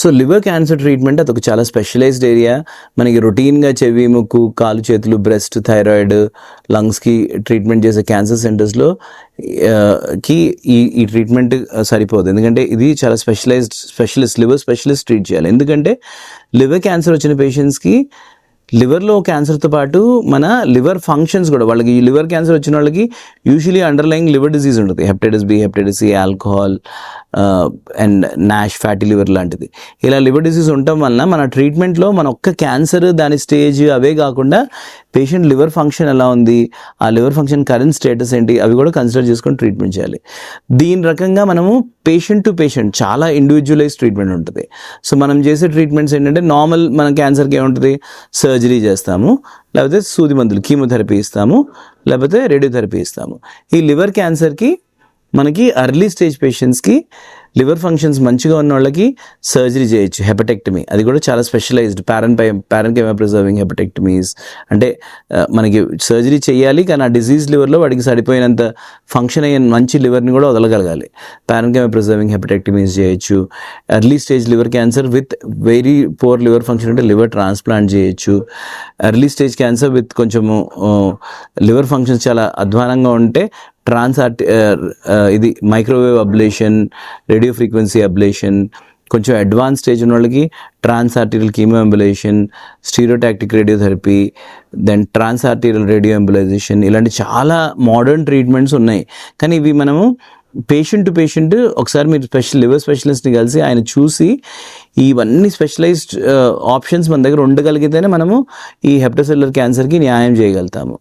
So liver cancer treatment అదొక చాలా specialised area. మనకి రొటీన్గా చెవి, ముక్కు, కాలు, చేతులు, బ్రెస్ట్, థైరాయిడ్, లంగ్స్కి ట్రీట్మెంట్ చేసే క్యాన్సర్ సెంటర్స్లో కి ఈ ట్రీట్మెంట్ సరిపోదు. ఎందుకంటే ఇది చాలా స్పెషలిస్ట్ లివర్ స్పెషలిస్ట్ ట్రీట్ చేయాలి. ఎందుకంటే లివర్ క్యాన్సర్ వచ్చిన పేషెంట్స్కి లివర్లో క్యాన్సర్తో పాటు మన లివర్ ఫంక్షన్స్ కూడా, వాళ్ళకి ఈ లివర్ క్యాన్సర్ వచ్చిన వాళ్ళకి యూజువలీ అండర్లయింగ్ లివర్ డిసీజ్ ఉంటుంది. Hepatitis B, hepatitis C, alcohol and NASH, fatty liver లాంటిది. ఇలా లివర్ డిసీజ్ ఉండటం వలన మన ట్రీట్మెంట్లో మన ఒక్క క్యాన్సర్, దాని స్టేజ్ అవే కాకుండా పేషెంట్ లివర్ ఫంక్షన్ ఎలా ఉంది, ఆ లివర్ ఫంక్షన్ కరెంట్ స్టేటస్ ఏంటి, అవి కూడా కన్సిడర్ చేసుకొని ట్రీట్మెంట్ చేయాలి. దీని రకంగా మనము పేషెంట్ టు పేషెంట్ చాలా ఇండివిజువలైజ్ ట్రీట్మెంట్ ఉంటుంది. సో మనం చేసే ట్రీట్మెంట్స్ ఏంటంటే నార్మల్ మన క్యాన్సర్కి ఏముంటుంది, సర్జరీ చేస్తాము, లేకపోతే సూది మందులు కీమోథెరపీ ఇస్తాము, లేకపోతే రేడియోథెరపీ ఇస్తాము. ఈ లివర్ క్యాన్సర్కి మనకి ఎర్లీ స్టేజ్ పేషెంట్స్కి లివర్ ఫంక్షన్స్ మంచిగా ఉన్న వాళ్ళకి సర్జరీ చేయొచ్చు, హెపటెక్టమీ. అది కూడా చాలా స్పెషలైజ్డ్ ప్యారెన్కైమా ప్రిజర్వింగ్ హెపటెక్టమీస్. అంటే మనకి సర్జరీ చేయాలి, కానీ ఆ డిజీజ్ లివర్లో వాడికి సరిపోయినంత ఫంక్షన్ అయ్యే మంచి లివర్ని కూడా వదలగలగాలి. ప్యారెన్కైమా ప్రిజర్వింగ్ హెపటెక్టమీస్ చేయొచ్చు. Early stage liver cancer with very poor liver function అంటే లివర్ ట్రాన్స్ప్లాంట్ చేయొచ్చు. ఎర్లీ స్టేజ్ క్యాన్సర్ విత్ కొంచెము లివర్ ఫంక్షన్స్ చాలా అధ్వానంగా ఉంటే ఇది microwave ablation, radio frequency ablation. కొంచెం అడ్వాన్స్ స్టేజ్ ఉన్న వాళ్ళకి transarterial chemo embolization, stereotactic radiotherapy, then transarterial radio embolization. ఇలాంటి చాలా మోడర్న్ ట్రీట్మెంట్స్ ఉన్నాయి. కానీ ఇవి మనము పేషెంట్ టు పేషెంట్ ఒకసారి మీరు లివర్ స్పెషలిస్ట్ని కలిసి ఆయన చూసి ఇవన్నీ స్పెషలైజ్డ్ ఆప్షన్స్ మన దగ్గర ఉండగలిగితేనే మనము ఈ హెపటోసెల్యులర్ క్యాన్సర్కి న్యాయం చేయగలుగుతాము.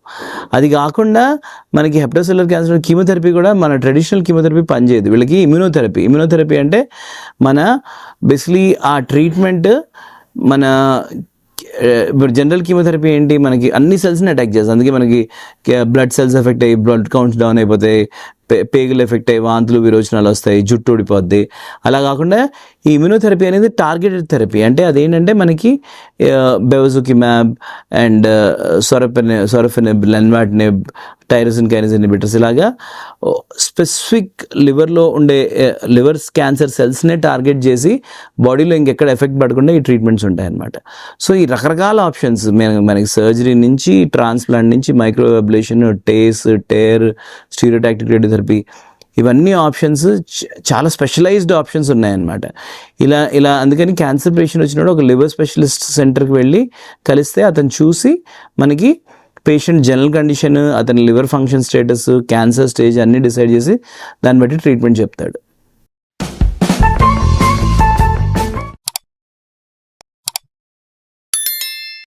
అది కాకుండా మనకి హెపటోసెల్యులర్ క్యాన్సర్ కీమోథెరపీ కూడా మన ట్రెడిషనల్ కీమోథెరపీ పనిచేయదు. వీళ్ళకి ఇమ్యూనోథెరపీ అంటే మన బేసిక్లీ ఆ ట్రీట్మెంట్ మన ఇప్పుడు జనరల్ కీమోథెరపీ ఏంటి, మనకి అన్ని సెల్స్ని అటాక్ చేస్తుంది. అందుకే మనకి బ్లడ్ సెల్స్ ఎఫెక్ట్ అయ్యి బ్లడ్ కౌంట్స్ డౌన్ అయిపోతాయి, పేగులు ఎఫెక్ట్ అయ్యి వాంతులు, విరోచనాలు వస్తాయి, జుట్టు ఊడిపోద్ది. అలా కాకుండా ఈ ఇమ్యూనోథెరపీ అనేది టార్గెటెడ్ థెరపీ. అంటే అదేంటంటే మనకి బెవజుకిమాబ్ అండ్ సొరఫినిబ్, లెన్వాటినిబ్, టైరోసిన్ కైనస్ ఇన్హిబిటర్స్ ఇలాగా స్పెసిఫిక్ లివర్లో ఉండే లివర్ క్యాన్సర్ సెల్స్నే టార్గెట్ చేసి బాడీలో ఇంకెక్కడ ఎఫెక్ట్ పడకుండా ఈ ట్రీట్మెంట్స్ ఉంటాయి అన్నమాట. సో ఈ రకరకాల ఆప్షన్స్ మనకి సర్జరీ నుంచి, ట్రాన్స్ప్లాంట్ నుంచి, microwave ablation, tear, stereotactic radiotherapy, ఇవన్నీ ఆప్షన్స్ చాలా స్పెషలైజ్డ్ ఆప్షన్స్ ఉన్నాయన్నమాట. ఇలా అందుకని క్యాన్సర్ పేషెంట్ వచ్చినప్పుడు ఒక లివర్ స్పెషలిస్ట్ సెంటర్కి వెళ్ళి కలిస్తే అతను చూసి మనకి పేషెంట్ జనరల్ కండిషన్, అతని liver function status, cancer stage అన్నీ డిసైడ్ చేసి దాన్ని బట్టి ట్రీట్మెంట్ చెప్తాడు.